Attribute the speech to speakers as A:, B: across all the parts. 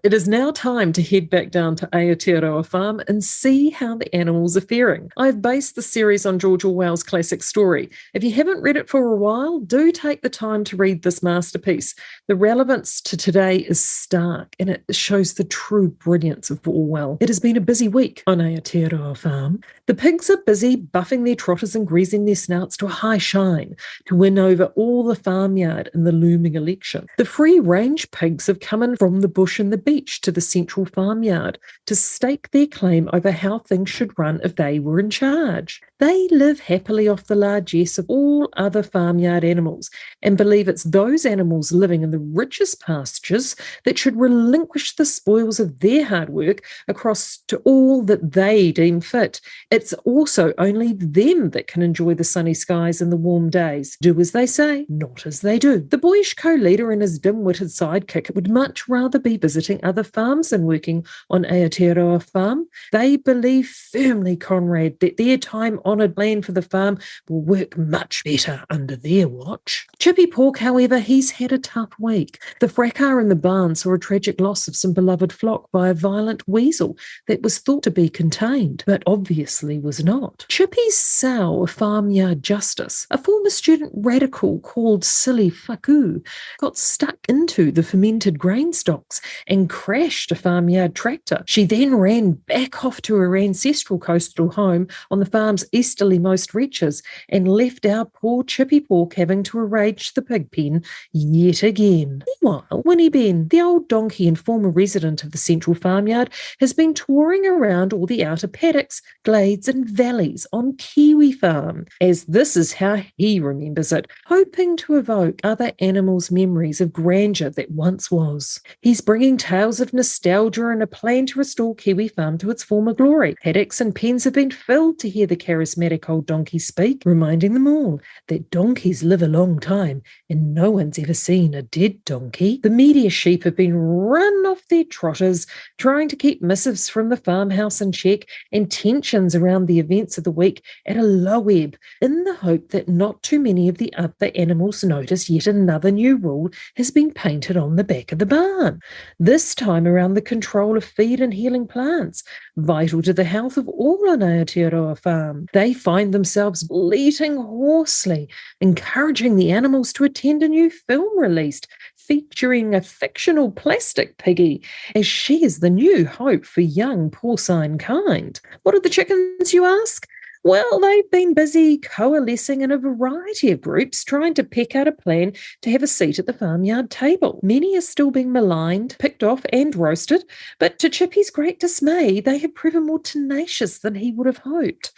A: It is now time to head back down to Aotearoa Farm and see how the animals are faring. I've based the series on George Orwell's classic story. If you haven't read it for a while, do take the time to read this masterpiece. The relevance to today is stark, and it shows the true brilliance of Orwell. It has been a busy week on Aotearoa Farm. The pigs are busy buffing their trotters and greasing their snouts to a high shine to win over all the farmyard in the looming election. The free-range pigs have come in from the bush and the beach to the central farmyard to stake their claim over how things should run if they were in charge. They live happily off the largesse of all other farmyard animals and believe it's those animals living in the richest pastures that should relinquish the spoils of their hard work across to all that they deem fit. It's also only them that can enjoy the sunny skies and the warm days. Do as they say, not as they do. The boyish co-leader and his dim-witted sidekick would much rather be visiting other farms than working on Aotearoa Farm. They believe firmly, Conrad, that their time-honoured plan for the farm will work much better under their watch. Chippy Pork, however, he's had a tough week. The fracas in the barn saw a tragic loss of some beloved flock by a violent weasel that was thought to be contained, but obviously was not. Chippy's sow of farmyard justice, a former student radical called Silly Faku, got stuck into the fermented grain stocks and crashed a farmyard tractor. She then ran back off to her ancestral coastal home on the farm's easterlymost reaches and left our poor Chippy Pork having to arrange the pig pen yet again. Meanwhile, Winnie Ben, the old donkey and former resident of the central farmyard, has been touring around all the outer paddocks, glades and valleys on Kiwi Farm, as this is how he remembers it, hoping to evoke other animals' memories of grandeur that once was. He's bringing tales of nostalgia and a plan to restore Kiwi Farm to its former glory. Paddocks and pens have been filled to hear the charismatic old donkey speak, reminding them all that donkeys live a long time and no one's ever seen a dead donkey. The media sheep have been run off their trotters, trying to keep missives from the farmhouse in check and tensions around the events of the week at a low ebb, in the hope that not too many of the other animals notice yet another new rule has been painted on the back of the barn. This time around the control of feed and healing plants, vital to the health of all on Aotearoa Farm. They find themselves bleating hoarsely, encouraging the animals to attend a new film released featuring a fictional plastic piggy, as she is the new hope for young porcine kind. What are the chickens, you ask? Well, they've been busy coalescing in a variety of groups, trying to pick out a plan to have a seat at the farmyard table. Many are still being maligned, picked off and roasted, but to Chippy's great dismay, they have proven more tenacious than he would have hoped.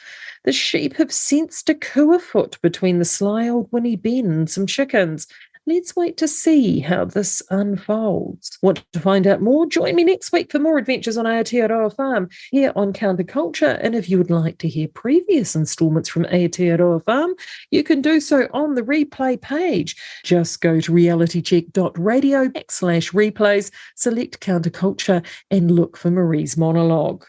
A: The sheep have sensed a coup afoot between the sly old Winnie Ben and some chickens. Let's wait to see how this unfolds. Want to find out more? Join me next week for more adventures on Aotearoa Farm here on Counterculture. And if you would like to hear previous instalments from Aotearoa Farm, you can do so on the replay page. Just go to realitycheck.radio/replays, select Counterculture and look for Marie's monologue.